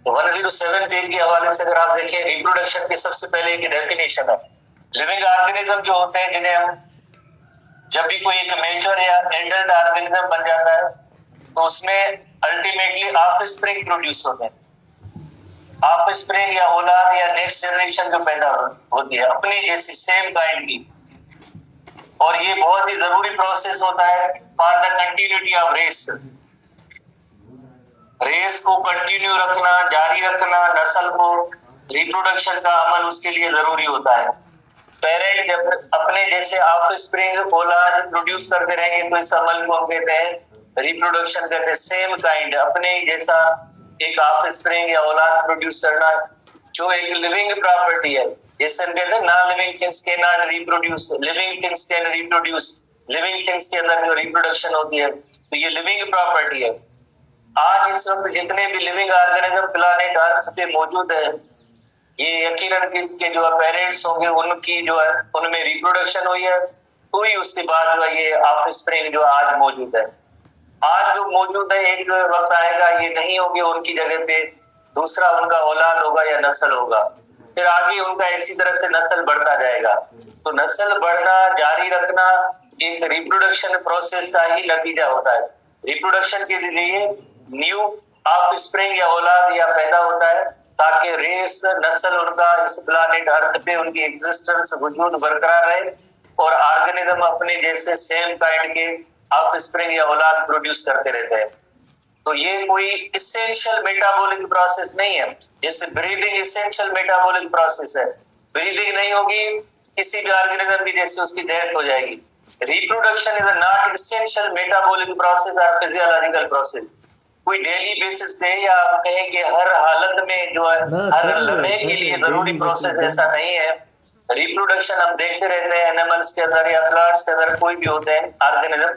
तो 107 पेज के हवाले से अगर आप देखें, रिप्रोडक्शन की सबसे पहले एक डेफिनेशन है। लिविंग ऑर्गेनिज्म जो होते हैं, जिन्हें हम जब भी कोई एक मेच्योर या एडल्ट ऑर्गेनिज्म बन जाता है तो उसमें अल्टीमेटली ऑफस्प्रिंग प्रोड्यूस होते हैं। ऑफस्प्रिंग या औलाद या नेक्स्ट जनरेशन जो पैदा होती है अपनी जैसी सेम काइंड की, और ये बहुत ही जरूरी प्रोसेस होता है for the continuity of race. Race को कंटिन्यू रखना, जारी रखना, नस्ल को, रिप्रोडक्शन का अमल उसके लिए जरूरी होता है। पेरेंट जब अपने जैसे ऑफस्प्रिंग औलाद प्रोड्यूस करते रहेंगे तो इस अमल को हम कहते हैं रिप्रोडक्शन कहते हैं। सेम काइंड, अपने जैसा एक ऑफस्प्रिंग या औलाद प्रोड्यूस करना जो एक लिविंग प्रॉपर्टी है। जैसे हम कहते हैं non living things can not reproduce, living things can reproduce. Living things के अंदर जो रिप्रोडक्शन होती है तो ये लिविंग प्रॉपर्टी है। आज इस वक्त जितने भी लिविंग ऑर्गेनिज्म प्लैनेट अर्थ पे मौजूद है, ये यकीनन के जो पेरेंट्स होंगे उनकी जो है उनमें रिप्रोडक्शन हुई है, तो ही उसके बाद जो है ये ऑफस्प्रिंग जो आज मौजूद है। आज जो मौजूद है एक वक्त आएगा ये नहीं होगी, उनकी जगह पे दूसरा उनका औलाद होगा या नस्ल होगा, फिर आगे उनका इसी तरह से नस्ल बढ़ता जाएगा। तो नस्ल बढ़ना, जारी रखना एक रिप्रोडक्शन प्रोसेस का ही नतीजा होता है। रिप्रोडक्शन के लिए न्यू ऑफस्प्रिंग या औलाद या पैदा होता है ताकि रेस नस्ल उनका इस प्लैनेट अर्थ पे उनकी एग्जिस्टेंस वजूद बरकरार रहे और ऑर्गेनिज्म अपने जैसे सेम काइंड के ऑफस्प्रिंग या औलाद प्रोड्यूस करते रहते हैं। तो ये कोई इसेंशियल मेटाबॉलिक प्रोसेस नहीं है, जैसे ब्रीदिंग इसेंशियल मेटाबॉलिक प्रोसेस है। ब्रीदिंग नहीं होगी किसी भी ऑर्गेनिज्म की, जैसे उसकी डेथ हो जाएगी। Reproduction is not essential metabolic process और फिजियोलॉजिकल प्रोसेस। कोई डेली बेसिस पे या आप कहें कि हर हालत में जो है हर लम्हे के लिए जरूरी प्रोसेस ऐसा नहीं है। रिप्रोडक्शन हम देखते रहते हैं एनिमल्स के अंदर या प्लांट्स के अंदर, कोई भी होते हैं ऑर्गेनिज्म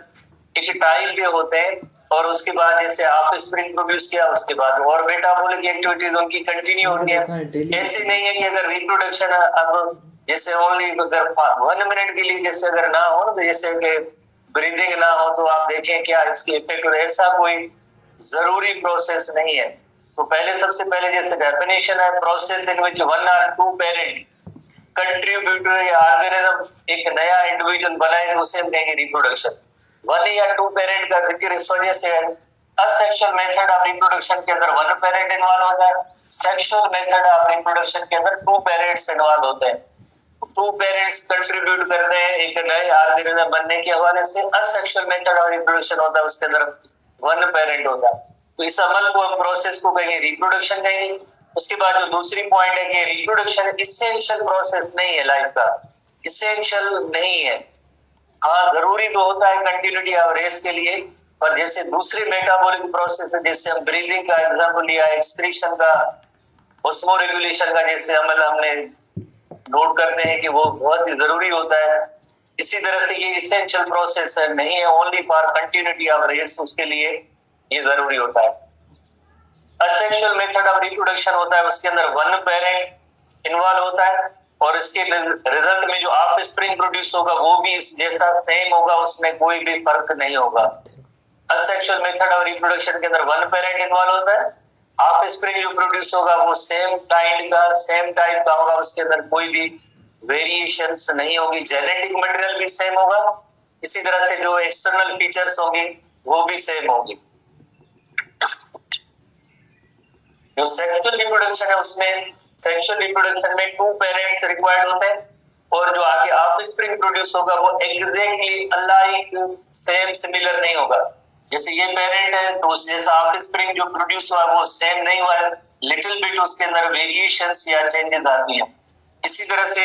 एक टाइप के होते हैं और उसके बाद जैसे ऑफस्प्रिंग प्रोड्यूस किया उसके बाद और मेटाबॉलिक एक्टिविटीज उनकी कंटिन्यू होती है। ऐसे नहीं है कि अगर रिप्रोडक्शन अब जैसे ओनली अगर 1 मिनट के लिए जैसे अगर ना हो तो जैसे कि ब्रीदिंग ना हो तो आप देखें क्या इसके इफेक्ट, ऐसा कोई जरूरी प्रोसेस नहीं है। तो पहले सबसे पहले जैसे डेफिनेशन है process in which 1 or 2 parent contributor या ऑर्गेनिज्म एक नया इंडिविजुअल बनाए, उसे हम कहेंगे रिप्रोडक्शन। 1 या 2 पेरेंट का जिक्र इस वजह से है, असेक्सुअल मेथड ऑफ रिप्रोडक्शन के अंदर 1 पेरेंट इन्वॉल्व होता है, सेक्सुअल मेथड ऑफ रिप्रोडक्शन के अंदर 2 पेरेंट्स इन्वॉल्व होते हैं। 2 पेरेंट्स कंट्रीब्यूट करते हैं एक नए ऑर्गेनिज्म बनने के हवाले से। असेक्सुअल मेथड ऑफ रिप्रोडक्शन होता है, उसके अंदर 1 पेरेंट होता है। तो इस अमल को हम प्रोसेस को कहेंगे रिप्रोडक्शन कहेंगे। उसके बाद जो दूसरी पॉइंट है कि रिप्रोडक्शन इसेंशियल प्रोसेस नहीं है, लाइफ का इसेंशियल नहीं है। हाँ जरूरी तो होता है कंटिन्यूटी ऑफ रेस के लिए, पर जैसे दूसरी मेटाबॉलिक प्रोसेस है, जैसे हम ब्रीदिंग का एग्जांपल लिया, एक्सक्रीशन का, ऑस्मो रेगुलेशन का जैसे अमल हमने नोट करते हैं कि वो बहुत ही जरूरी होता है। इसी तरह से ये इसेंशियल प्रोसेस नहीं है only for continuity of race, उसके लिए ये जरूरी होता है। असेक्सुअल मेथड ऑफ रिप्रोडक्शन होता है, उसके अंदर 1 पेरेंट इन्वॉल्व होता है और इसके रिजल्ट में जो ऑफस्प्रिंग प्रोड्यूस होगा वो भी इस जैसा सेम होगा, उसमें कोई भी फर्क नहीं होगा। असेक्सुअल मेथड ऑफ रिप्रोडक्शन के अंदर 1 पेरेंट इन्वॉल्व होता है, ऑफस्प्रिंग जो प्रोड्यूस होगा वो सेम काइंड का सेम टाइप का होगा, उसके अंदर कोई भी वेरिएशंस नहीं होगी, जेनेटिक मटेरियल भी सेम होगा। इसी तरह से जो एक्सटर्नल फीचर्स होंगे वो भी सेम होंगे। जो सेक्सुअल रिप्रोडक्शन है उसमें सेक्सुअल रिप्रोडक्शन में 2 पेरेंट्स रिक्वायर्ड होते हैं और जो आगे ऑफस्प्रिंग प्रोड्यूस होगा वो एग्जैक्टली अलाइक सेम सिमिलर नहीं होगा। जैसे ये पेरेंट है तो जैसा ऑफस्प्रिंग जो प्रोड्यूस हुआ वो सेम नहीं हुआ है, लिटिल बिट उसके अंदर वेरिएशंस या चेंजेस आती हैं। इसी तरह से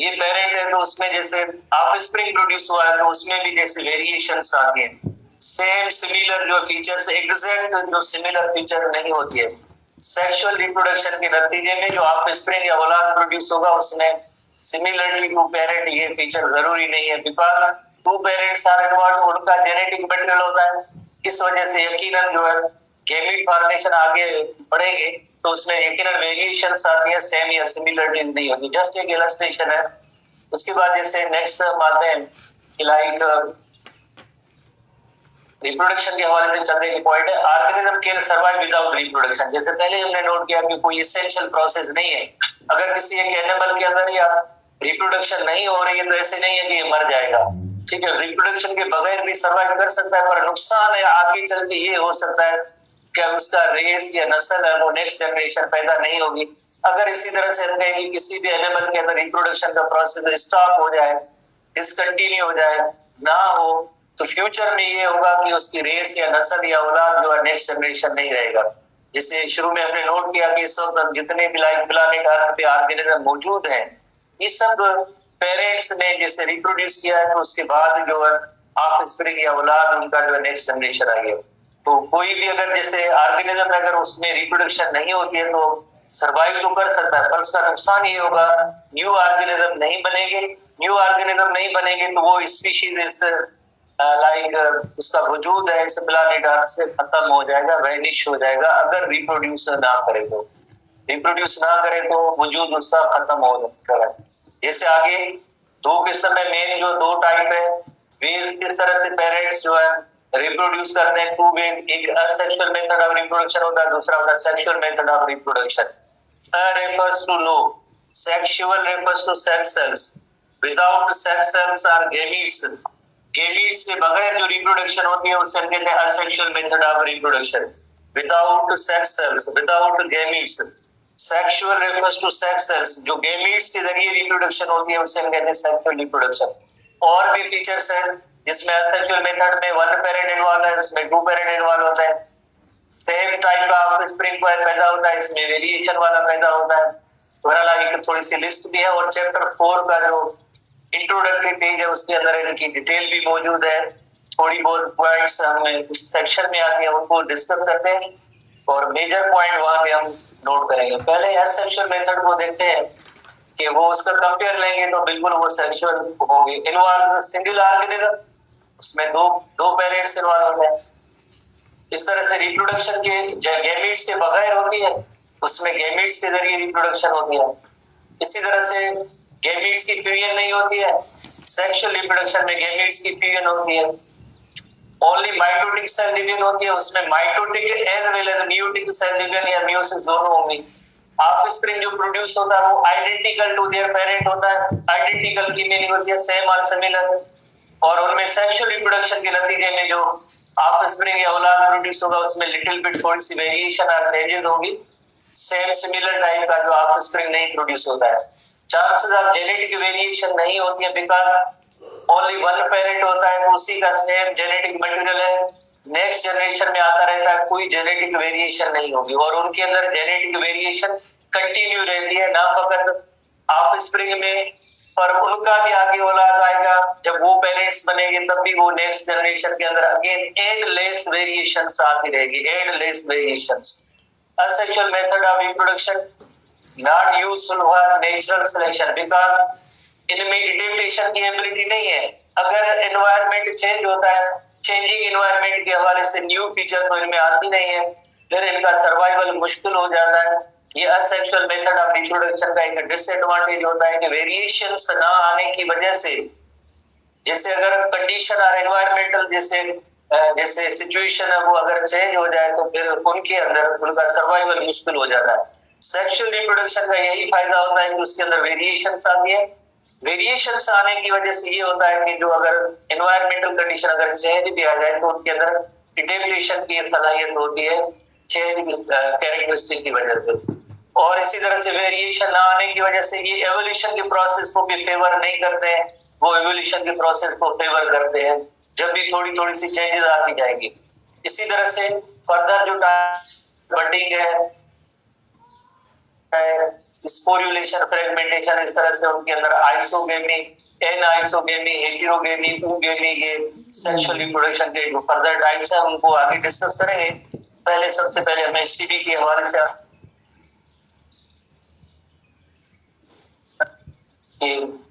ये पेरेंट है तो उसमें जैसे ऑफस्प्रिंग प्रोड्यूस हुआ है तो उसमें भी जैसे वेरिएशंस आती हैं। सेम सिमिलर जो फीचर्स एग्जैक्ट जो सिमिलर फीचर नहीं होती है। सेक्सुअल रिप्रोडक्शन के नतीजे में जो ऑफस्प्रिंग या औलाद प्रोड्यूस होगा उसमें सिमिलरली 2 पेरेंट ये फीचर जरूरी नहीं है, बिकॉज 2 पेरेंट्स आर इन्वॉल्व, उनका जेनेटिक मटेरियल होता है। इस वजह से यकीनन जो है गैमीट फॉर्मेशन आगे बढ़ेंगे तो उसमें यकीनन वेरिएशंस आती है, सेम या सिमिलरिटी नहीं होती। जस्ट एक इलस्ट्रेशन है। उसके बाद जैसे नेक्स्ट बात है लाइक रिप्रोडक्शन के हवाले से चलने की पॉइंट है, organism can survive without reproduction. जैसे पहले हमने नोट किया कि कोई एसेंशियल प्रोसेस नहीं है, अगर किसी एक एनिमल के अंदर या रिप्रोडक्शन नहीं हो रही है तो ऐसे नहीं है कि ये मर जाएगा, ठीक है, रिप्रोडक्शन के बगैर भी सर्वाइव कर सकता है, पर नुकसान है आगे चल के ये हो सकता है कि उसका रेस या नस्ल है वो नेक्स्ट जनरेशन पैदा नहीं होगी। अगर इसी तरह से हम कहें कि किसी भी एनिमल के अंदर रिप्रोडक्शन का प्रोसेस स्टॉप हो जाए, डिसकंटिन्यू हो जाए, ना हो, तो फ्यूचर में ये होगा कि उसकी रेस या नस्ल या औलाद जो है नेक्स्ट जनरेशन नहीं रहेगा। जैसे शुरू में हमने नोट किया कि इस वक्त जितने भी लाइफ प्लानेट अर्थ पे ऑर्गेनिज्म मौजूद हैं, ये सब पेरेंट्स ने जैसे रिप्रोड्यूस किया है तो उसके बाद जो है ऑफ स्प्रिंग या औलाद उनका जो है नेक्स्ट जनरेशन आ गया। तो कोई भी अगर जैसे ऑर्गेनिज्म अगर उसमें रिप्रोडक्शन नहीं होती है तो सर्वाइव तो कर सकता है, पर उसका नुकसान ये होगा न्यू ऑर्गेनिज्म नहीं बनेंगे, न्यू ऑर्गेनिज्म नहीं बनेंगे तो वो स्पीशीज इस लाइक उसका वजूद है इस प्लैनेट अर्थ से खत्म हो जाएगा, वैनिश हो जाएगा, अगर रिप्रोड्यूस ना करे तो। रिप्रोड्यूस ना करे तो वजूद उसका खत्म हो जाता है। जैसे आगे दो किस्म में मेन जो दो टाइप है, मेल्स किस तरह से पेरेंट्स जो है रिप्रोड्यूस करते हैं, टू वे, एक असेक्सुअल मेथड ऑफ रिप्रोडक्शन होता है, दूसरा होता है sexual method of reproduction. refers to no, sexual refers to sex cells, without sex cells are gametes, gametes के बगैर जो रिप्रोडक्शन होती है उसे हम कहते हैं asexual method of reproduction. Without sex cells, without gametes, sexual refers to sex cells, जो गेमीट्स के जरिए रिप्रोडक्शन होती है उसे हम कहते हैं सेक्सुअल रिप्रोडक्शन। और भी फीचर्स हैं जिसमें असेक्सुअल मेथड में वन पेरेंट इन्वॉल्व है, उसमें टू पेरेंट इन्वॉल्व होता है, सेम टाइप का ऑफ स्प्रिंग पैदा होता है, इसमें वेरिएशन वाला पैदा होता है। ओवरऑल एक थोड़ी सी लिस्ट भी है और चैप्टर 4 का जो इंट्रोडक्टरी पेज है उसके अंदर इनकी डिटेल भी मौजूद है। थोड़ी बहुत पॉइंट्स हम इस सेक्शन में आते हैं उनको डिस्कस करते हैं और मेजर पॉइंट वहां पे हम नोट करेंगे। पहले एसेक्सुअल मेथड को देखते हैं कि वो उसका कंपेयर लेंगे तो बिल्कुल वो सेक्सुअल होंगे। इन्वॉल्व सिंगल ऑर्गेनिज्म, उसमें दो पेरेंट्स इन्वॉल्व होते हैं। इस तरह से रिप्रोडक्शन के गैमेट्स के बगैर होती है, उसमें गैमेट्स के जरिए रिप्रोडक्शन होती है। इसी तरह से गैमेट्स की फ्यूजन नहीं होती है, सेक्सुअल रिप्रोडक्शन में गैमेट्स की फ्यूजन होती है। ओनली माइटोटिक सेल डिवीजन होती है, उसमें mitotic as well as meiotic cell division या म्यूसिस दोनों होंगी। ऑफस्प्रिंग जो प्रोड्यूस होता है वो आइडेंटिकल टू देयर पेरेंट होता है। आइडेंटिकल की मीनिंग होती है सेम और सिमिलर, और उनमें सेक्सुअल रिप्रोडक्शन के नतीजे में जो ऑफस्प्रिंग या औलाद प्रोड्यूस होगा उसमें लिटिल बिट थोड़ी सी वेरिएशन और चेंजेस होगी, सेम सिमिलर टाइप का जो ऑफस्प्रिंग नहीं प्रोड्यूस होता है। चांसेस ऑफ जेनेटिक वेरिएशन नहीं होती है बिकॉज ओनली वन पेरेंट होता है, तो उसी का सेम जेनेटिक मटेरियल है, नेक्स्ट जनरेशन में आता रहता है, कोई जेनेटिक वेरिएशन नहीं होगी और उनके अंदर जेनेटिक वेरिएशन कंटिन्यू रहती है, ना फकत ऑफस्प्रिंग में पर उनका भी आगे औलाद आएगा, जब वो पेरेंट्स बनेंगे तब भी वो नेक्स्ट जनरेशन के अंदर अगेन एंडलेस वेरिएशंस आती रहेगी, endless variations. Asexual method of reproduction not useful for natural selection because इनमें एडेप्टेशन की एबिलिटी नहीं है। अगर एनवायरनमेंट चेंज होता है, चेंजिंग एनवायरनमेंट के हवाले से न्यू फीचर तो इनमें आती नहीं है, फिर इनका सर्वाइवल मुश्किल हो जाता है। ये असेक्सुअल मेथड ऑफ रिप्रोडक्शन का एक डिसएडवांटेज होता है कि वेरिएशंस ना आने की वजह से, जैसे अगर कंडीशन और एनवायरमेंटल जैसे सिचुएशन है वो अगर चेंज हो जाए तो फिर उनके अंदर उनका सर्वाइवल मुश्किल हो जाता है। सेक्सुअल रिप्रोडक्शन का यही फायदा होता है कि उसके अंदर वेरिएशंस आती है। वेरिएशंस आने की वजह से ये होता है कि जो अगर एनवायरमेंटल कंडीशन अगर चेंज भी आ जाए तो उनके अंदर एडेप्टेशन की सलाहियत होती है चेंज कैरेक्टरिस्टिक की वजह से। और इसी तरह से वेरिएशन ना आने की वजह से ये एवोल्यूशन के प्रोसेस को भी फेवर नहीं करते हैं, वो एवोल्यूशन के प्रोसेस को फेवर करते हैं जब भी थोड़ी थोड़ी सी चेंजेस आती जाएगी। इसी तरह से फर्दर जो बडिंग है, स्पोरुलेशन, फ्रेगमेंटेशन, इस तरह से उनके अंदर आइसोगेमी, एन आइसोगेमी, हेटेरोगेमी, ऊगेमी, ये सेक्सुअल रिप्रोडक्शन के जो फर्दर टाइप्स हैं उनको आगे डिस्कस करेंगे। पहले सबसे पहले हम एचटीबी के हवाले से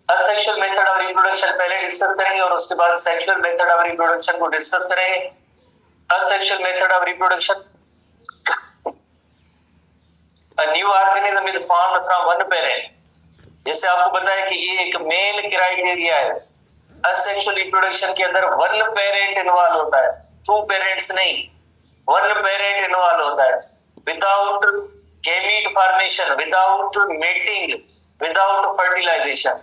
असेक्सुअल मेथड ऑफ रिप्रोडक्शन पहले डिस्कस करेंगे और उसके बाद सेक्सुअल मेथड ऑफ रिप्रोडक्शन को डिस्कस करेंगे। Asexual method of reproduction, a new organism is formed from one parent। जैसे आपको पता है कि ये एक मेन क्राइटेरिया है, असेक्सुअल रिप्रोडक्शन के अंदर वन पेरेंट इन्वॉल्व होता है। टू पेरेंट्स नहीं, वन पेरेंट इन्वॉल्व होता है। Without gamete formation, without mating, without fertilization,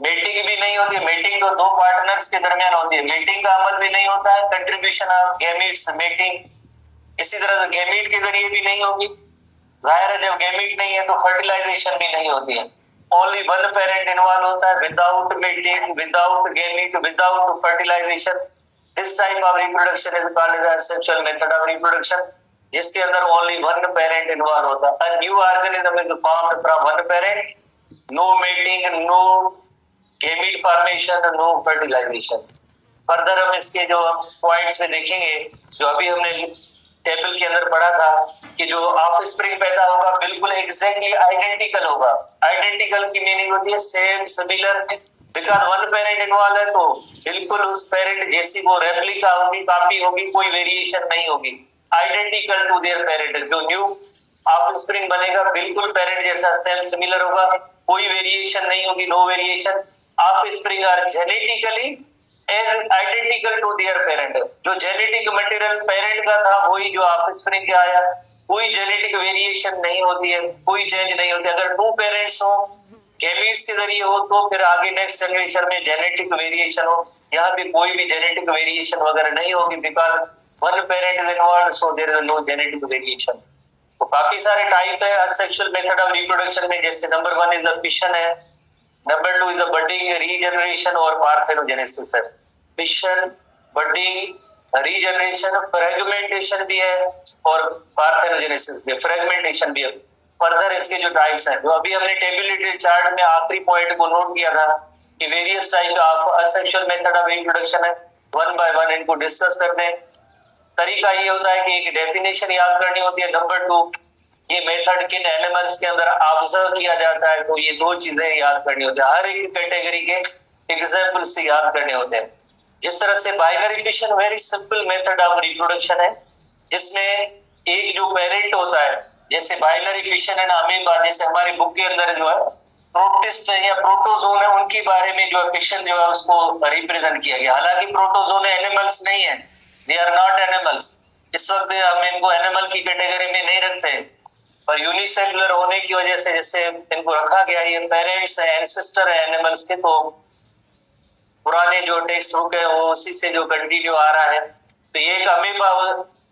mating भी नहीं होती। मेटिंग तो दो पार्टनर्स के दरमियान होती है, मेटिंग का अमल भी नहीं होता है। कंट्रीब्यूशन ऑफ गैमीट्स, मेटिंग इसी तरह से गैमीट के जरिए भी नहीं होगी। जाहिर है जब गैमीट नहीं है तो फर्टिलाइजेशन भी नहीं होती है। ओनली वन पेरेंट इन्वॉल्व होता है, without mating, without gamete, without fertilization. This type of reproduction is called asexual method of reproduction, जिसके अंदर ओनली वन पेरेंट इन्वॉल्व होता है। A new organism is formed from one parent, no mating, no gamete formation, no fertilization. Further हम इसके जो points में देखेंगे, जो अभी हमने टेबल के अंदर पढ़ा था कि जो ऑफस्प्रिंग पैदा होगा बिल्कुल एग्जैक्टली आइडेंटिकल होगा। आइडेंटिकल की मीनिंग होती है same, similar. Because one parent involve है तो बिल्कुल उस पेरेंट जैसी वो रेप्लिका होगी, कॉपी होगी, कोई वेरिएशन नहीं होगी। आइडेंटिकल टू देयर पेरेंट, जो न्यू ऑफस्प्रिंग बनेगा बिल्कुल पेरेंट जैसा सेम सिमिलर होगा, कोई वेरिएशन नहीं होगी, no variation. Offspring are genetically and identical to their parent. जो जेनेटिक मटेरियल पेरेंट का था वही जो ऑफस्प्रिंग के आया, कोई जेनेटिक वेरिएशन नहीं होती है, कोई चेंज नहीं होती। अगर टू पेरेंट्स हो, गैमीट्स के जरिए हो, तो फिर आगे नेक्स्ट जनरेशन में जेनेटिक वेरिएशन हो। यहाँ पे कोई भी जेनेटिक वेरिएशन वगैरह नहीं होगी, because one parent is involved, so there is no genetic variation. तो काफी सारे टाइप है असेक्सुअल मेथड ऑफ रिप्रोडक्शन में, जैसे नंबर 1 इज द फिशन है, number 2 is the budding, regeneration और पार्थेनोजेनेसिस है। फिशन, बडिंग, रीजनरेशन, फ्रेगमेंटेशन भी है और पार्थेनोजेनेसिस भी है, फ्रेगमेंटेशन भी है। फर्दर इसके जो टाइप्स हैं, जो अभी हमने टेबुलर चार्ट में आखिरी पॉइंट को नोट किया था कि various type of asexual method of reproduction है, वन बाय वन इनको डिस्कस करते हैं। तरीका ये होता है कि एक डेफिनेशन याद करनी होती है, नंबर 2 ये मेथड किन एनिमल्स के अंदर ऑब्जर्व किया जाता है, तो ये दो चीजें याद करनी होती है। हर एक कैटेगरी के एग्जाम्पल से याद करने होते हैं। जिस तरह से binary fission very simple method of reproduction है, जिसमें एक जो पेरेंट होता है, जैसे बाइनरी फिशन एंड अमीबा, जैसे हमारी बुक के अंदर जो है प्रोटिस्ट या प्रोटोजोन है, उनके बारे में जो फिशन जो है उसको रिप्रेजेंट किया गया। हालांकि प्रोटोजोन एनिमल्स नहीं है, दे आर नॉट एनिमल्स। इस वक्त हम इनको एनिमल की कैटेगरी में नहीं रखते, पर यूनिसेलुलर होने की वजह से जैसे इनको रखा गया। ये पेरेंट्स है, एंसेस्टर है एनिमल्स के, तो पुराने जो टेक्स्ट बुक है वो उसी से जो कंटिन्यू आ रहा है। तो ये एक अमीबा,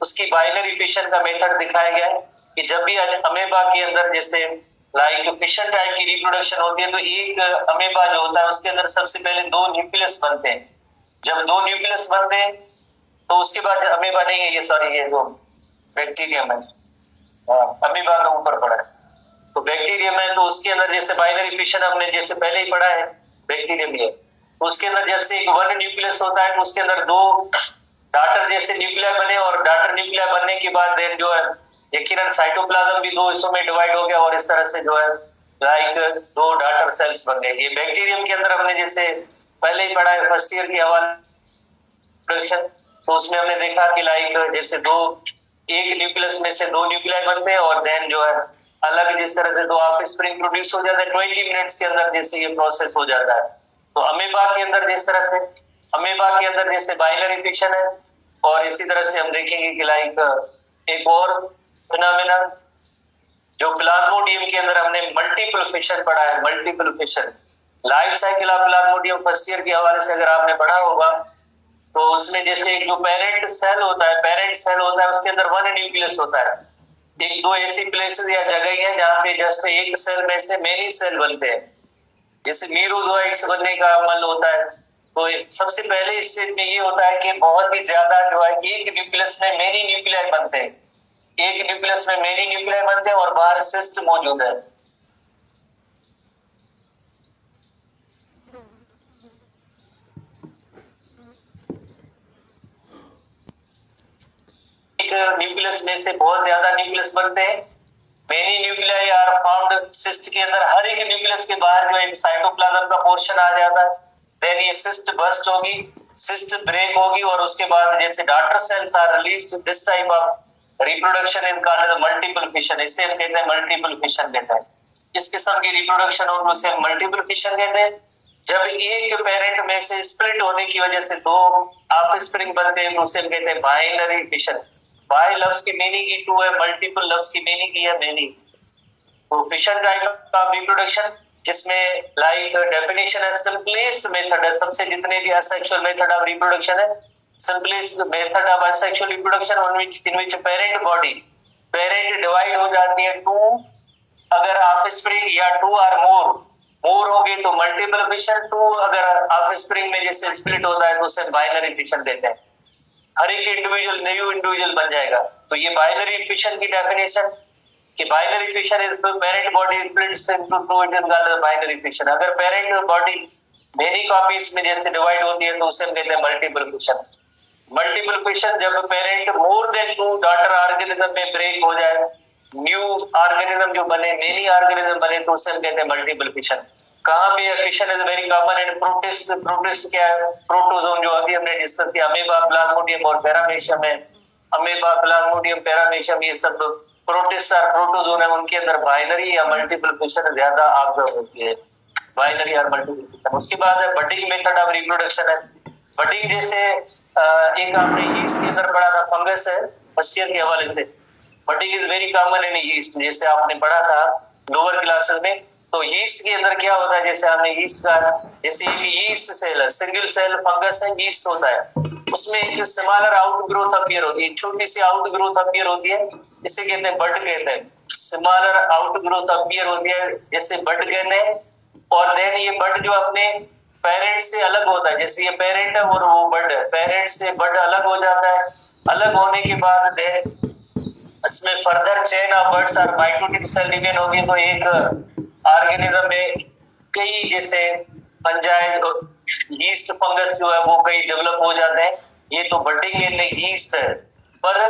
उसकी बाइनरी फिशन का मेथड दिखाया गया है कि जब भी अमीबा के अंदर जैसे लाइक फिशन टाइप की रिप्रोडक्शन होती है, तो एक अमीबा जो होता है उसके अंदर सबसे पहले 2 न्यूक्लियस बनते हैं। जब 2 न्यूक्लियस बनते हैं तो उसके बाद अमीबा नहीं है ये, सॉरी ये जो बैक्टीरियम है, अमीबा का ऊपर पड़ा है, तो बैक्टीरियम है। तो उसके अंदर जैसे बाइनरी फिशन हमने जैसे पहले ही पढ़ा है, बैक्टीरियम ही है, तो उसके अंदर जैसे एक 1 न्यूक्लियस होता है, तो उसके अंदर 2 डाटर जैसे न्यूक्लिया बने, और डाटर न्यूक्लिया बनने के बाद देन जो है यकीनन साइटोप्लाज्म भी 2 हिस्सों में डिवाइड हो गया, और इस तरह से जो है लाइक 2 डाटर सेल्स बन गए। ये बैक्टीरियम के अंदर हमने जैसे पहले ही पढ़ा है फर्स्ट ईयर की हवाले प्रोडक्शन, तो उसमें हमने देखा कि लाइक जैसे एक न्यूक्लियस में से 2 न्यूक्लियाई बनते हैं, और देन जो है अलग जिस तरह से 2 ऑफस्प्रिंग प्रोड्यूस हो जाते हैं 20 मिनट्स के अंदर, जैसे ये प्रोसेस हो जाता है। तो अमीबा के अंदर जिस तरह से अमीबा के अंदर जैसे बाइनरी फिशन है, और इसी तरह से हम देखेंगे कि लाइक एक और फिनोमेना जो प्लाज्मोडियम के अंदर हमने मल्टीपल फिशन पढ़ा है, multiple fission life cycle of Plasmodium first year के हवाले से अगर आपने पढ़ा होगा, तो उसमें जैसे एक जो पेरेंट सेल होता है उसके अंदर 1 न्यूक्लियस होता है। एक 2 ऐसी प्लेसेस या जगह है जहाँ पे जस्ट एक सेल में से मेनी सेल बनते हैं, जैसे मीरोजोइट्स बनने का अमल होता है। तो सबसे पहले स्टेज में ये होता है कि बहुत ही ज्यादा जो है एक न्यूक्लियस में मेनी न्यूक्लियाई बनते हैं, एक न्यूक्लियस में मेनी न्यूक्लियाई बनते हैं, और बाहर सिस्ट मौजूद है। न्यूक्लियस में से बहुत ज्यादा न्यूक्लियस बनते हैं, many nuclei are found cyst के अंदर। हर एक न्यूक्लियस के बाहर जो एक साइटोप्लाज्म का पोर्शन आ जाता है, देन ये सिस्ट बर्स्ट होगी, सिस्ट ब्रेक होगी, और उसके बाद जैसे daughter cells are released. This type of reproduction is called multiple fission, इसे हम कहते हैं मल्टीपल फिशन कहते हैं। इस किस्म की रिप्रोडक्शन हो तो उसे मल्टीपल फिशन कहते हैं। जब एक पेरेंट में से स्प्लिट होने की वजह से दो ऑफ स्प्रिंग बनते हैं तो उसे हम कहते हैं बाइनरी फिशन। बाय लफ्ज की मीनिंग ही टू है, मल्टीपल लफ्ज की मीनिंग ही है मेनी। तो फिशन टाइप का रिप्रोडक्शन जिसमें लाइक डेफिनेशन है सिंपलेस्ट मेथड है, सबसे जितने भी असेक्सुअल मेथड ऑफ रिप्रोडक्शन है, simplest method of asexual reproduction in which parent body parent divide हो जाती है टू, अगर ऑफस्प्रिंग या टू और मोर हो गई तो मल्टीपल फिशन, टू अगर ऑफस्प्रिंग में जैसे स्प्लिट होता है तो उसे बाइनरी फिशन देते हैं। हर एक इंडिविजुअल न्यू इंडिविजुअल बन जाएगा। तो ये बाइनरी फिशन की डेफिनेशन कि binary fission is parent body splits into two, it is called binary fission. अगर पेरेंट बॉडी मेनी कॉपीज में जैसे डिवाइड होती है तो उसे हम कहते हैं मल्टीपल फिशन। मल्टीपल फिशन जब parent more than two daughter organism में ब्रेक हो जाए, न्यू ऑर्गेनिज्म जो बने, मेनी ऑर्गेनिज्म बने, तो उसे हम कहते हैं मल्टीपल फिशन। कहां पे fission is very common in protist. Protist क्या है? प्रोटोजोन जो अभी हमने डिस्कस किया, अमीबा, प्लाज्मोडियम और पैरामीशियम है। अमीबा, प्लाज्मोडियम, पैरामीशियम ये सब प्रोटिस्ट और प्रोटोजोन है, उनके अंदर बाइनरी या मल्टीपल फिशन ज्यादा ऑब्जर्व होती है, बाइनरी और मल्टीपल फिशन। उसके बाद है बडिंग मेथड ऑफ रिप्रोडक्शन है। बडिंग जैसे एक आपने यीस्ट के अंदर पढ़ा था, फंगस है फर्स्ट ईयर के हवाले से। Budding is very common in yeast, जैसे आपने पढ़ा था लोअर क्लासेस में। तो यीस्ट के अंदर क्या होता है, जैसे हमने यीस्ट का, जैसे एक यीस्ट सेल है, सिंगल सेल फंगस है, यीस्ट होता है, उसमें एक स्मॉलर आउट ग्रोथ अपीयर होती है, छोटी सी आउट ग्रोथ अपीयर होती है, इसे कहते हैं बड कहते हैं। स्मॉलर आउट ग्रोथ अपीयर होती है जैसे बड कहते हैं। और देन ये बड जो अपने पेरेंट से अलग होता है, जैसे ये पेरेंट है और वो बड है, पेरेंट से बड अलग हो जाता है। अलग होने के बाद देन इसमें फर्दर चेन ऑफ बर्ड्स और माइटोटिक सेल डिवीजन होगी, तो एक ऑर्गेनिज्म में कई जैसे फंजाई यीस्ट फंगस जो है वो कई डेवलप हो जाते हैं। ये तो बडिंग इन यीस्ट है। पर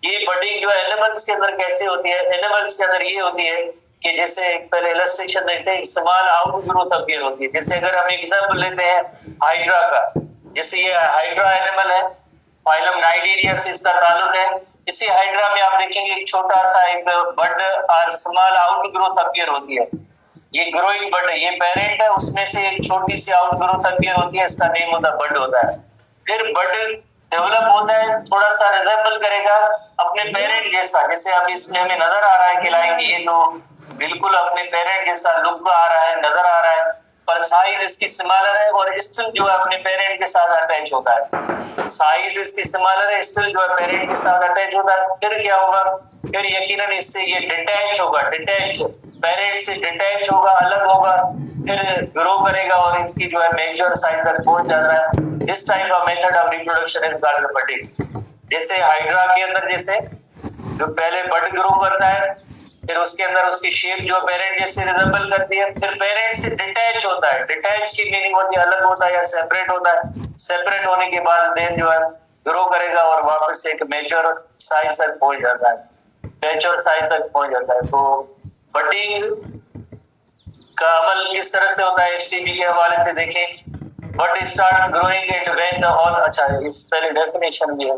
ये बडिंग जो है एनिमल्स के अंदर कैसे होती है? एनिमल्स के अंदर ये होती है कि जैसे पहले इलस्ट्रेशन देखते हैं, स्मॉल आउट ग्रोथ अपीयर होती है। जैसे अगर हम एग्जांपल लेते हैं हाइड्रा का, जैसे ये हाइड्रा एनिमल है, फाइलम नाइडेरिया से इसका ताल्लुक है। इसी हाइड्रा में आप देखेंगे एक छोटा सा एक बड और स्मॉल आउट ग्रोथ अपीयर होती है, ये ग्रोइंग बड है, ये पेरेंट है, उसमें से एक छोटी सी आउट ग्रोथ अपीयर होती है, इसका नेम होता है बड होता है। फिर बड डेवलप होता है, थोड़ा सा रिजेंबल करेगा अपने पेरेंट जैसा, जैसे अभी इसमें हमें नजर आ रहा है कि लाइक ये तो बिल्कुल अपने पेरेंट जैसा लुक आ रहा है, नजर आ रहा है, पर साइज इसकी स्मॉलर है और स्टिल जो है अपने पेरेंट के साथ अटैच होता है। साइज इसकी स्मॉलर है, स्टिल जो है पेरेंट के साथ अटैच होता है। फिर क्या होगा? फिर यकीनन इससे ये डिटैच होगा, डिटैच पेरेंट से डिटैच होगा, अलग होगा, फिर ग्रो करेगा और इसकी जो है मेच्योर साइज तक पहुंच जाता है। This type of method of reproduction is called budding. जैसे हाइड्रा के अंदर जैसे जो पहले बड ग्रो करता है, फिर उसके अंदर उसकी शेप जो पेरेंट जैसे रिजेंबल करती है, फिर पेरेंट से डिटैच होता है। डिटैच की मीनिंग होती है अलग होता है या सेपरेट होता है। सेपरेट होने के बाद देन जो है ग्रो करेगा और वापस एक मेच्योर साइज तक पहुंच जाता है, मेच्योर साइज तक पहुंच जाता है। तो बडिंग का अमल किस तरह से होता है एसटीपी के हवाले से देखें। Bud starts growing it when all, अच्छा इस पहले डेफिनेशन भी है।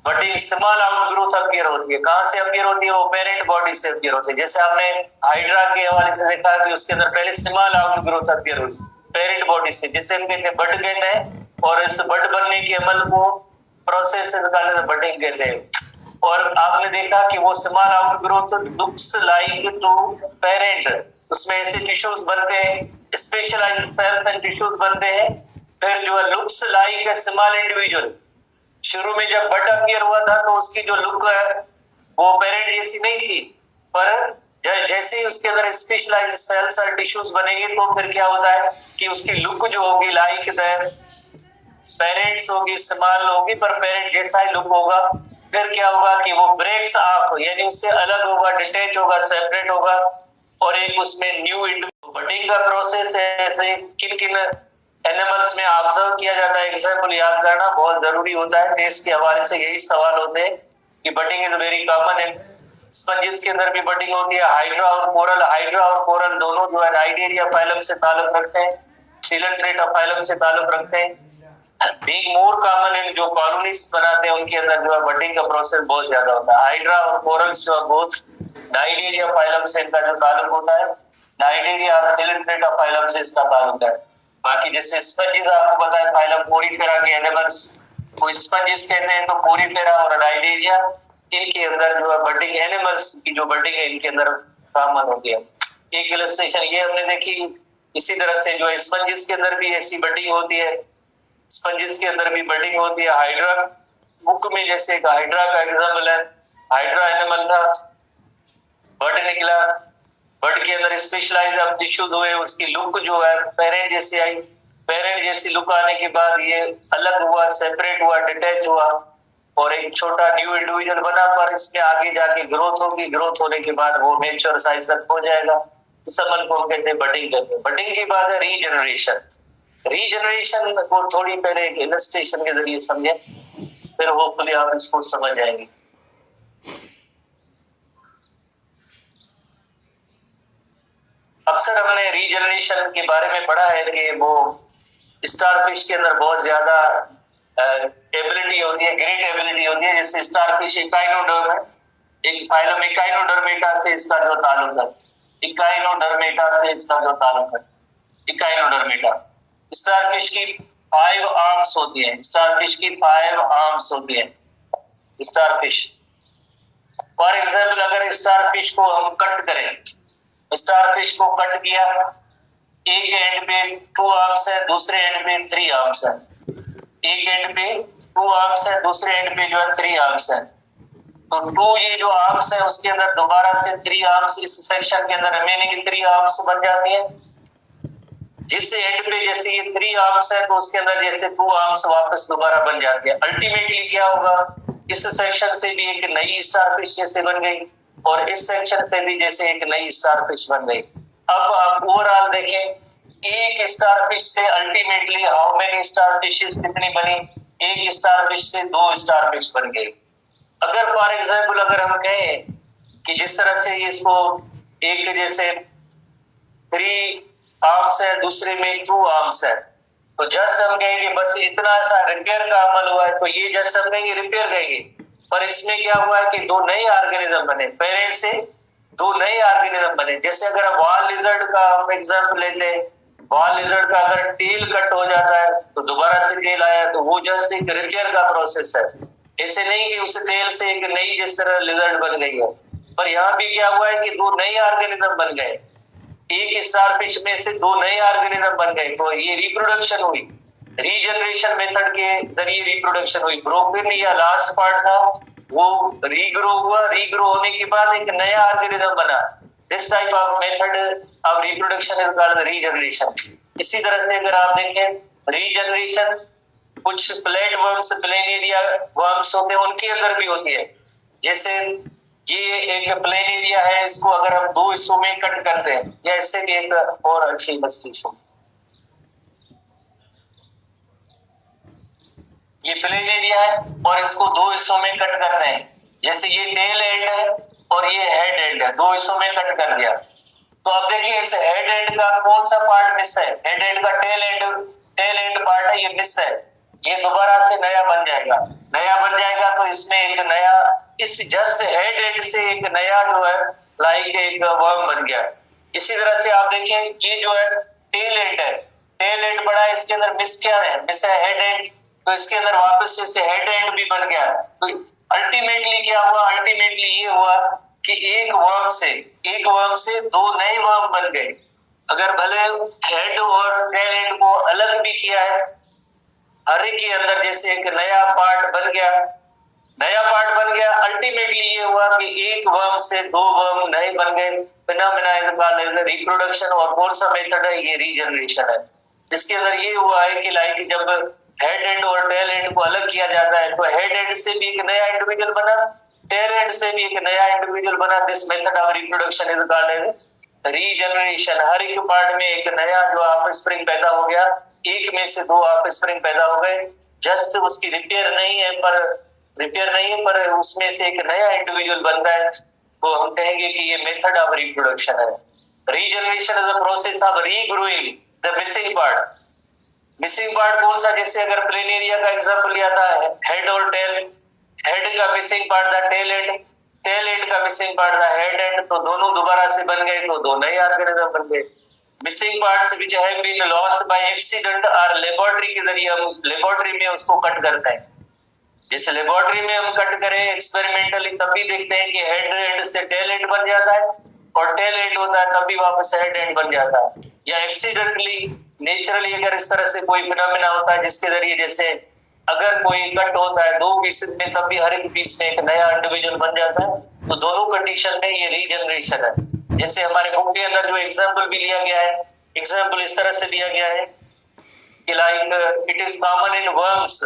Budding small out growth appear होती है, कहां से अपीयर होती है? वो पेरेंट बॉडी से अपीयर होती है। जैसे आपने हाइड्रा के हवाले से देखा कि उसके अंदर पहले स्मॉल आउट ग्रोथ अपीयर हुई पेरेंट बॉडी से, जिसे हम कहते हैं बड कहते हैं, और इस बड बनने के अमल को प्रोसेस बडिंग कहते हैं। और आपने देखा कि वो small out growth looks like to parent, उसमें ऐसे टिश्यूज बनते हैं, स्पेशलाइज्ड सेल्स एंड टिश्यूज बनते हैं। फिर जो है लुक्स लाइक स्मॉल इंडिविजुअल, शुरू में जब बड अपीयर हुआ था तो उसकी जो लुक है वो पेरेंट जैसी नहीं थी, पर जैसे ही उसके अंदर स्पेशलाइज्ड सेल्स और टिश्यूज बनेंगे तो फिर क्या होता है कि उसकी लुक जो होगी लाइक द पेरेंट्स होगी, स्मॉल होगी, पर पेरेंट जैसा ही लुक होगा। फिर क्या होगा कि वो ब्रेक्स ऑफ, यानी उससे अलग होगा, डिटैच होगा, सेपरेट होगा, और एक उसमें न्यू बडिंग का प्रोसेस है। ऐसे किन किन एनिमल्स में ऑब्जर्व किया जाता है, एग्जाम्पल याद करना बहुत जरूरी होता है। टेस्ट के हवाले से यही सवाल होते हैं कि बडिंग इज वेरी कॉमन है। स्पंजिस के अंदर भी बडिंग होती है। हाइड्रा और कोरल, हाइड्रा और कोरल दोनों जो है नाइडेरिया फाइलम से ताल्लुक रखते हैं, सिलेंट्रेटा फाइलम से ताल्लुक रखते हैं। बीइंग मोर कॉमन इन जो कॉलोनीज बनाते हैं उनके अंदर जो है बडिंग का प्रोसेस बहुत ज्यादा होता है। हाइड्रा और कोरल्स जो है बहुत नाइडेरिया फाइलम से इनका जो ताल्लुक होता है। नाइडेरिया और सिलिंड्रेटा फाइलम से इसका ताल्लुक है। बाकी जैसे स्पंजिस आपको पता है फाइलम पोरीफेरा के एनिमल्स को स्पंजिस कहते हैं, तो पोरीफेरा और नाइडेरिया इनके अंदर जो है बडिंग एनिमल्स की जो बडिंग है इनके अंदर कॉमन हो गया। एक इलस्ट्रेशन ये हमने देखी। इसी तरह से जो स्पंजिस के अंदर भी ऐसी बडिंग होती है, स्पंजिस के अंदर भी बडिंग होती है। हाइड्रा बुक में जैसे एक हाइड्रा का एग्जाम्पल है, हाइड्रा एनिमल था, बर्ड निकला, बर्ड के अंदर स्पेशलाइज अब टिश्यूज हुए, उसकी लुक जो है पेरेंट जैसी आई, पेरेंट जैसी लुक आने के बाद ये अलग हुआ, सेपरेट हुआ, डिटैच हुआ और एक छोटा न्यू इंडिविजुअल बना, पर इसके आगे जाके ग्रोथ होगी, ग्रोथ होने के बाद वो मैच्योर साइज तक हो जाएगा। इस अमल को हम कहते हैं बडिंग कहते हैं। बडिंग के बाद है रीजनरेशन। रीजनरेशन को थोड़ी पहले एक इलस्ट्रेशन के जरिए समझे, फिर होपफुली आप इसको समझ जाएंगे। अक्सर हमने रीजनरेशन के बारे में पढ़ा है कि वो स्टारफिश के अंदर बहुत ज्यादा एबिलिटी होती है, ग्रेट एबिलिटी होती है। जैसे स्टारफिश इकाइनोडर्म है, एक फाइलम इकाइनोडर्मेटा से इसका जो ताल्लुक है, इकाइनोडर्मेटा से इसका जो ताल्लुक है, इकाइनोडर्मेटा। स्टारफिश की 5 आर्म्स होती हैं, स्टारफिश की 5 आर्म्स होती हैं। स्टारफिश फॉर एग्जाम्पल अगर स्टारफिश को हम कट करें, स्टारफिश को कट किया, एक एंड पे 2 आर्म्स है, दूसरे एंड पे 3 आर्म्स है। एक एंड पे 2 आर्म्स है, दूसरे एंड पे जो है 3 आर्म्स है। तो 2 ये जो आर्म्स है उसके अंदर दोबारा से 3 आर्म्स, इस सेक्शन के अंदर रिमेनिंग 3 आर्म्स बन जाती है। जिस एंड पे जैसे ये 3 आर्म्स है तो उसके अंदर जैसे 2 आर्म्स वापस दोबारा बन जाती है। अल्टीमेटली क्या होगा, इस सेक्शन से भी एक नई स्टारफिश जैसे बन गई और इस सेक्शन से भी जैसे एक नई स्टारफिश बन गई। अब आप ओवरऑल देखें, एक स्टारफिश से अल्टीमेटली हाउ मेनी स्टारफिशेस कितनी बनी, एक स्टारफिश से 2 स्टारफिश बन गई। अगर फॉर एग्जाम्पल अगर हम कहें कि जिस तरह से इसको एक जैसे 3 आर्म्स है, दूसरे में 2 आर्म्स है, तो जस्ट हम कहेंगे बस इतना सा रिपेयर का अमल हुआ है, तो ये जस्ट हम कहेंगे रिपेयर कहेंगे। पर इसमें क्या हुआ है कि 2 नए ऑर्गेनिज्म बने, पेरेंट से 2 नए ऑर्गेनिज्म बने। जैसे अगर वॉल लिजर्ड का हम एग्जाम्पल लेते हैं, वॉल लिजर्ड का अगर टेल कट हो जाता है तो दोबारा से टेल आया, तो वो जस्ट एक रिपेयर का प्रोसेस है। ऐसे नहीं कि उस टेल से एक नई जिस तरह लिजर्ड बन गई है। पर यहाँ भी क्या हुआ है कि 2 नए ऑर्गेनिज्म बन गए, एक स्टारफिश में से 2 नए ऑर्गेनिज्म बन गए, तो ये रिप्रोडक्शन हुई, रीजनरेशन मेथड के जरिए रिप्रोडक्शन हुई। ब्रोकन या लास्ट पार्ट था वो रीग्रो हुआ, रीग्रो होने के बाद एक नया ऑर्गेनिज्म बना। This type of method of reproduction is called regeneration. इसी तरह से अगर आप देखें रीजनरेशन कुछ प्लेट वर्म्स, प्लेनेरिया वर्म्स होते हैं, उनके अंदर भी होती है। जैसे ये एक प्लेनेरिया है, इसको अगर हम 2 हिस्सों में कट करते हैं, या इससे भी एक और अच्छी इलस्ट्रेशन, ये प्लेनेरिया है और इसको 2 हिस्सों में कट करते हैं। जैसे ये टेल एंड है और ये हेड एंड है, 2 हिस्सों में कट कर दिया। तो अब देखिए इस हेड एंड का कौन सा पार्ट मिस है, हेड एंड का टेल एंड पार्ट है, ये मिस है। ये दोबारा से नया बन जाएगा, नया बन जाएगा तो इसमें एक नया, इस जस्ट हेड एंड से एक नया जो है लाइक एक वर्म बन गया। इसी तरह से आप देखें ये जो है टेल एंड है, टेल एंड बड़ा है, इसके अंदर मिस क्या है, मिस है हेड एंड, तो इसके अंदर वापस से हेड एंड भी बन गया। तो अल्टीमेटली क्या हुआ, अल्टीमेटली ये हुआ कि एक वर्म से 2 नए वर्म बन गए। अगर भले हेड और टेल एंड को अलग भी किया है, हर एक के अंदर जैसे एक नया पार्ट बन गया, नया पार्ट बन गया। अल्टीमेटली ये हुआ कि एक वर्म से 2 वर्म नए बन गए। फिनोमेना रिप्रोडक्शन, और कौन सा मेथड है, ये रीजनरेशन है। इसके अंदर ये हुआ है कि लाइक जब हेड एंड और टेल एंड को अलग किया जाता है तो हेड एंड से भी एक नया इंडिविजुअल बना, टेल एंड से भी एक नया इंडिविजुअल बना। This method of reproduction is called regeneration. हर एक पार्ट में एक नया जो ऑफस्प्रिंग पैदा हो गया, एक में से 2 ऑफस्प्रिंग पैदा हो गए। जस्ट उसकी रिपेयर नहीं है पर उसमें से एक नया इंडिविजुअल बनता है, तो हम कहेंगे कि ये मेथड ऑफ रिप्रोडक्शन है। Regeneration is the process of regrowing the missing part. Missing part कौन सा, जैसे अगर प्लेनेरिया का एग्जांपल लिया था, हेड और टेल, हेड का मिसिंग पार्ट था टेल एंड, टेल एंड का मिसिंग पार्ट था हेड एंड, तो दोनों दोबारा से बन गए, तो दो नए ऑर्गेनिज्म बन गए। Missing parts which have been lost by accident और लेबोरेटरी के जरिए हम उस लेबोरेटरी में उसको कट करते हैं। जैसे लेबोरेटरी में हम कट करें एक्सपेरिमेंटली, तब भी देखते हैं कि हेड एंड से टेल एंड बन जाता है, और टेल एंड होता है तब भी वापस हेड एंड बन जाता है। या एक्सीडेंटली नेचुरली अगर इस तरह से कोई फिनोमेना होता है जिसके जरिए जैसे अगर कोई कट होता है दो पीसेस में, तब भी हर एक पीस में एक नया इंडिविजुअल बन जाता है। तो दोनों कंडीशन में ये रीजनरेशन है। जैसे हमारे बुक के अंदर जो एग्जाम्पल भी लिया गया है, एग्जाम्पल इस तरह से दिया गया है कि like it is common in worms.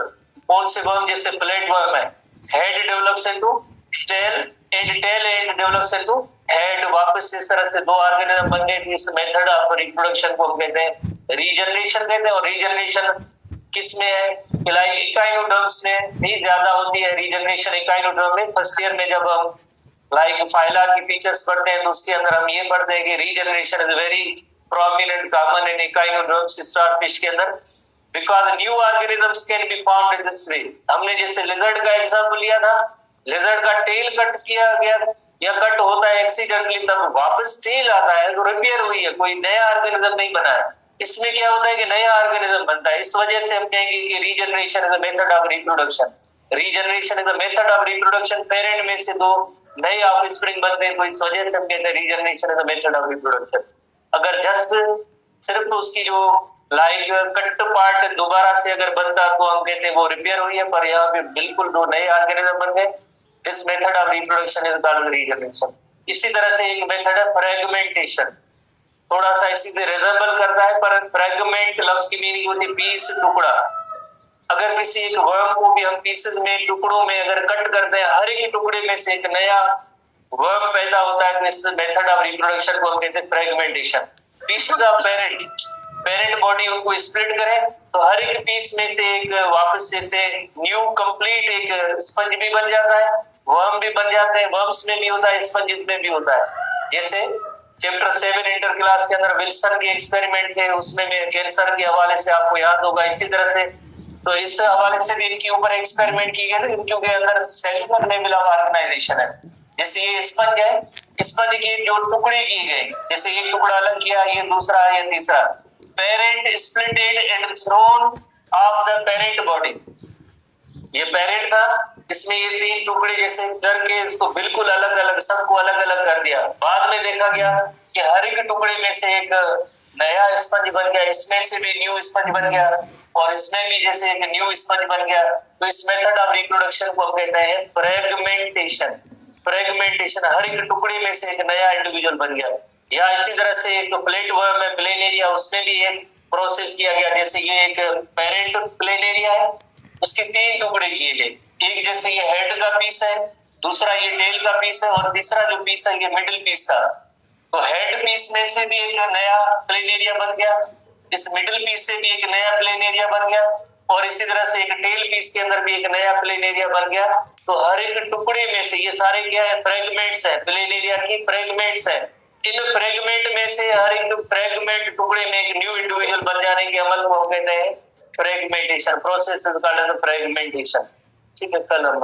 कौन से वर्म? जैसे प्लेट वर्म है, head develops into tail end tail end develops into head. वापस इस तरह से दो ऑर्गेनिज्म बन गए। इस मेथड ऑफ रिप्रोडक्शन को हम कहते हैं रीजनरेशन कहते हैं। और रीजनरेशन किस में है? लाइक इकाइनोडर्म्स में ही ज्यादा होती है रीजनरेशन। इकाइनोडर्म में फर्स्ट ईयर में जब हम लाइक फाइला की फीचर्स पढ़ते हैं तो उसके अंदर हम ये पढ़ते हैं कि regeneration is very prominent common in echinoderms starfish के अंदर, because new organisms can be formed in this way. हमने जैसे लिजर्ड का एग्जांपल लिया था, लिजर्ड का टेल कट किया गया या कट होता है एक्सीडेंटली, तब वापस टेल आता है तो रिपेयर हुई है, कोई नया ऑर्गेनिज्म नहीं बना है। इसमें क्या होता है कि नया ऑर्गेनिज्म बनता है। इस वजह से हम कहेंगे कि regeneration is a method of reproduction. Regeneration is a method of reproduction. Parent में से दो नए ऑफस्प्रिंग बनते हैं, तो इस वजह से हम कहते हैं regeneration is a method of reproduction. अगर जस्ट सिर्फ उसकी जो लाइक कट पार्ट दोबारा से अगर बनता तो हम कहते हैं वो रिपेयर हुई है, पर यहाँ पे बिल्कुल दो नए ऑर्गेनिज्म बन गए। This method of reproduction is called regeneration. इसी तरह से एक मेथड है फ्रेगमेंटेशन, थोड़ा सा इसी से रिजेंबल करता है, पर फ्रेगमेंट लफ्ज की मीनिंग होती है पीस, टुकड़ा। अगर किसी एक वर्म को भी हम पीसेस में टुकड़ों में अगर कट करते हैं, हर एक टुकड़े में से एक नया वर्म पैदा होता है, तो इस मेथड ऑफ रिप्रोडक्शन को हम कहते हैं fragmentation. Pieces of parent body उनको स्प्लिट करें तो हर एक पीस में से एक वापस से न्यू कंप्लीट एक स्पंज भी बन जाता है, वर्म भी बन जाते हैं। वर्म्स में भी होता है, स्पंजेस में भी होता है। जैसे चैप्टर 7 इंटर क्लास के अंदर विल्सन के एक्सपेरिमेंट थे, उसमें में कैंसर के हवाले से आपको याद होगा। इसी तरह से तो इस हवाले से भी इनके ऊपर एक्सपेरिमेंट किए गए थे। इनके अंदर सेलुलर लेवल ऑफ ऑर्गेनाइजेशन है। जैसे ये स्पंज है, स्पंज की जो टुकड़े किए गए, जैसे एक टुकड़ा अलग किया, ये दूसरा, ये तीसरा। Parent splitted and thrown off the parent body. ये पेरेंट था, इसमें ये तीन टुकड़े जैसे करके इसको बिल्कुल अलग अलग, सबको अलग अलग कर दिया। बाद में देखा गया कि हर एक टुकड़े में से एक नया स्पंज बन गया, इसमें से भी न्यू स्पंज बन गया, और इसमें भी जैसे एक न्यू स्पंज बन गया। तो इस मेथड ऑफ रिप्रोडक्शन को हम कहते हैं फ्रेगमेंटेशन। फ्रेगमेंटेशन, हर एक टुकड़े में से एक नया इंडिविजुअल बन गया। या इसी तरह से एक प्लेट वर्म है, प्लेनेरिया, उसमें भी एक प्रोसेस किया गया। जैसे ये एक पेरेंट प्लेनेरिया है, उसके तीन टुकड़े किए गए। एक जैसे ये हेड का पीस है, दूसरा ये टेल का पीस है, और तीसरा जो पीस है ये मिडिल पीस था। तो हेड पीस में से भी एक नया प्लेनेरिया बन गया, इस मिडिल पीस से भी एक नया प्लेनेरिया बन गया, और इसी तरह से एक टेल पीस के अंदर भी एक नया प्लेनेरिया बन गया। तो हर एक टुकड़े में से ये सारे क्या है? फ्रेगमेंट्स है, प्लेनेरिया की फ्रेगमेंट्स है। इन फ्रेगमेंट में से हर एक फ्रेगमेंट टुकड़े में एक न्यू इंडिविजुअल बन जाने के अमल को हम कहते हैं fragmentation. Process is called as fragmentation. ठीक है, कल हम